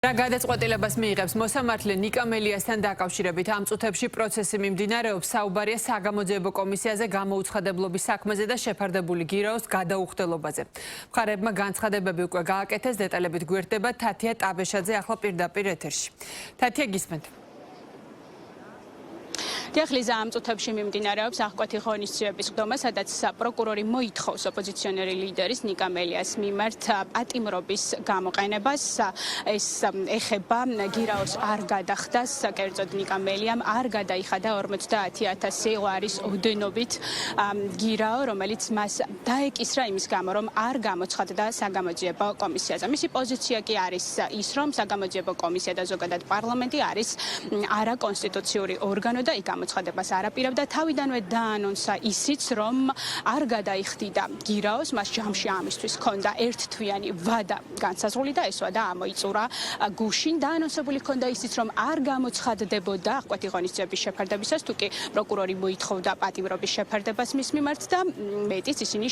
რა გადაწყვეტილებას მიიღებს მოსამართლე ნიკა მელიასთან დაკავშირებით ამ წუთებში პროცესი მიმდინარეობს საუბარია საგამოძიებო კომისიაზე გამოუცხადებლობის საქმეზე და შეფარდებული გირაოს გადაუხდელობაზე. მხარეებმა განცხადებები უკვე გააკეთეს, დეტალებით გვერდება თათია ტაბეშაძე ახლა პირდაპირ ეთერში. თათია, გისმენთ. Დიახ, ამ წუთებში მიმდინარეობს აღკვეთი ღონისძიების ყდომა, სადაც პროკურორი მოითხოვს ოპოზიციონერი ლიდერის ნიკა მელიას მიმართ პატიმრობის გამოყენებას. ეს ეხება გირაოს არ გადახდას, კერძოდ ნიკა მელიამ არ გადაიხადა 50,000 ლარის ოდენობით გირაო, რომელიც მას დაეკისრა იმის გამო, რომ არ გამოცხადდა საგამოძიებო კომისიაზე. მისი პოზიცია კი არის ის, რომ საგამოძიებო კომისია და ზოგადად პარლამენტი არის არაკონსტიტუციური ორგანო და იქ მოცხადებას არ აპირებდა. თავიდანვე დაანონსა ისიც, რომ არ გადაიხდიდა გირაოს, მას ჯამში ამისთვის ჰქონდა ერთთვიანი ვადა განსაზღვრული და ეს ვადა ამოიწურა გუშინ. დაანონსებული ჰქონდა ისიც, რომ არ გამოცხადდებოდა აღკვეთი ღონისძიების შეფარდებისას, თუ კი პროკურორი მოითხოვდა პატიმრობის შეფარდებას მის მიმართ და მეტიც ისინი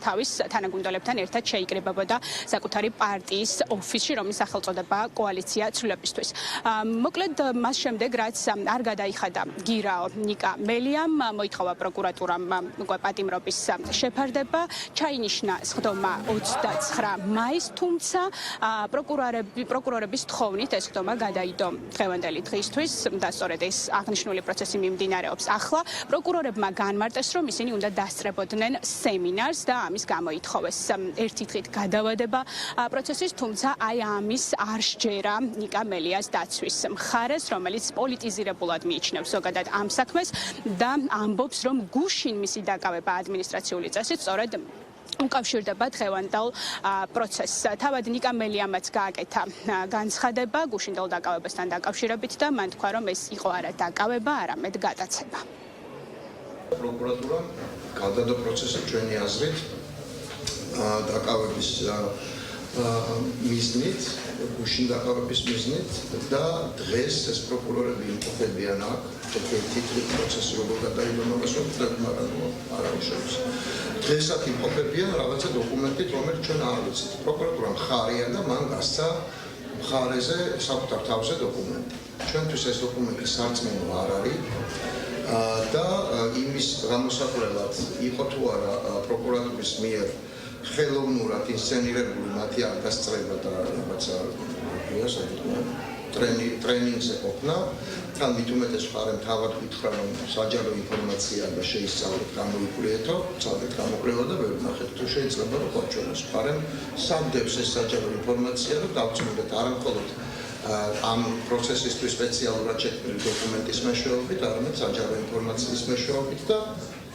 თავის თანაგუნდელებთან ერთად შეიკრიბებოდა საკუთარი პარტიის ოფისში, რომლის სახელწოდებაა კოალიცია ცვლილებისთვის. მოკლედ მას შემდეგ, რაც არ გადაიხადა გირაო ნიკა მელიამ, მოითხოვა პროკურატურამ პატიმრობის შეფარდება, ჩაინიშნა სხდომა 29 მაისს, თუმცა პროკურორების თხოვნით ეს სხდომა გადაიდო დღევანდელი დღისთვის და სწორედ ეს აღნიშნული პროცესი მიმდინარეობს ახლა. პროკურორებმა განმარტეს, რომ ისინი უნდა დასწრებოდნენ სემინარს და ამის გამოითხოვეს ერთი დღით გადავადება პროცესის, თუმცა აი ამის არ სჯერა ნიკა მელიას დაცვის მხარეს, რომელიც პოლიტიზირებულად მიიჩნევს ზოგადად ამ საქმეს და ამბობს, რომ გუშინ მისი დაკავება ადმინისტრაციული წესით სწორედ უკავშირდება დღევანდელ პროცესს. თავად ნიკა მელიამაც გააკეთა განცხადება გუშინდელ დაკავებასთან დაკავშირებით და მან თქვა, რომ ეს იყო არა დაკავება, არამედ გადაცემა. პროკურატურამ გადადო პროცესი ჩვენი აზრით დაკავების მიზნით, გუშინ დაკავების მიზნით და დღეს ეს პროკურორები იმყოფებიან აქ, ერთი პროცესი როგორ გადაიდო ამას ვთქვით, მაგრამ არა უშავს. დღეს აქ იმყოფებიან რაღაცა დოკუმენტით, რომელიც ჩვენ არ ვიცით. პროკურატურა მხარია და მან გასცა მხარეზე საკუთარ თავზე დოკუმენტი. ჩვენთვის ეს დოკუმენტი სარწმუნო არ არის და იმის გამოსაკვლელად იყო თუ არა პროკურატურის მიერ ხელოვნურად ინსცენირებული მათი აღდასწრება და რაღაცა ტრენინგზე ყოფნა, თან მით უმეტეს მხარემ თავად ვითხრა, რომ საჯარო ინფორმაცია და შეისწავლეთ, გამოიკვლიეთო, ცალკეთ გამოკვლევა და ვერ ნახეთ, თუ შეიძლება რომ გვაჩვენოს. მხარემ სამდებს ეს საჯარო ინფორმაცია და დავწმუნდეთ არა მხოლოდ ამ პროცესისთვის სპეციალურად შექმნილი დოკუმენტის მეშვეობით, არამედ საჯარო ინფორმაციის მეშვეობით და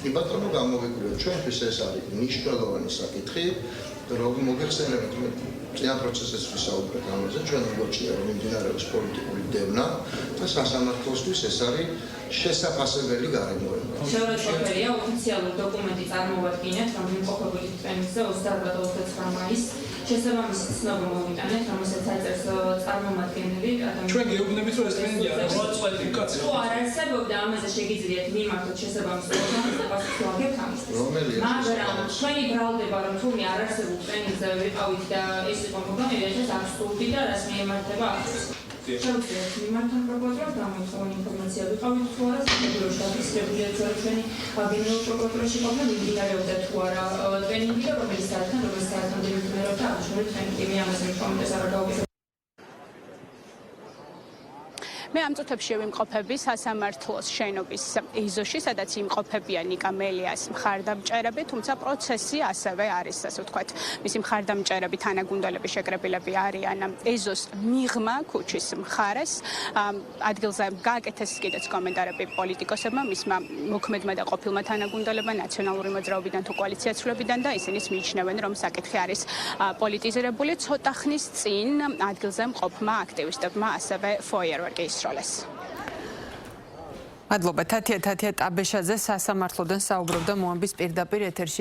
კი ბატონო გამოვიკვლიოთ, ჩვენთვის ეს არის მნიშვნელოვანი საკითხი, რომ მოგეხსენებათ წინა პროცესის ვისაუბრეთ ამაზე, ჩვენ გვაჩნია, რომ მიმდინარეობს პოლიტიკური დევნა და სასამართლოსთვის ეს არის შესაფასებელი გარემოება. შეურაცხყოფელია ოფიციალური დოკუმენტი წარმოვადგინეთ, რომ იმყოფებოდი ტრენინგზე 28-29 მაისს შესაბამისი ცნობა მოვიტანეთ, რომელსაც აწერს წარმომადგენელი ადამიანები. ჩვენ გეუბნებით, რომ ეს ტრენინგი არა მოაწყვეტი კაცი. თუ არ არსებობდა, ამაზე შეგიძლიათ მიმართოთ შესაბამის ორგანოს და პასუხი ვაგებთ ამისთვის. მაგრამ ჩვენი ბრალდება, რომ თურმე არ არსებულ ტრენინგზე ვიყავით და ეს იყო მოგონილი, ეს არ სურდი და რას მიემართება ახლა. შევძლიათ მიმართან პროკურორს გამოიცხადოს ინფორმაცია ვიყავით თუ არა, საქართველოს დაფიქსირებულია ჩვენი გენერალურ პროკურორში ყოფნა მიმდინარეობდა თუ არა ტრენინგი და რომელიც საერთოდ მიმდინარეობდა აღნიშნული ტრენინგი ამაზე კომენტარს არ გავაკეთებ. მე ამ წუთებში ვიმყოფები სასამართლოს შენობის ეზოში, სადაც იმყოფებიან ნიკა მელიას მხარდამჭერები, თუმცა პროცესი ასევე არის, ასე ვთქვათ, მისი მხარდამჭერები, თანაგუნდელები, შეკრებილები არიან ეზოს მიღმა ქუჩის მხარეს. ადგილზე გააკეთეს კიდეც კომენტარები პოლიტიკოსებმა, მისმა მოქმედმა და ყოფილმა თანაგუნდელებმა ნაციონალური მოძრაობიდან თუ კოალიცია ცვლილებიდან და ისინიც მიიჩნევენ, რომ საკითხი არის პოლიტიზირებული. ცოტა ხნის წინ ადგილზე მყოფმა აქტივისტებმა ასევე ფოიერვერკი მადლობა თათია ტაბეშაძე სასამართლოდან საუბრობდა მოამბის პირდაპირ ეთერში.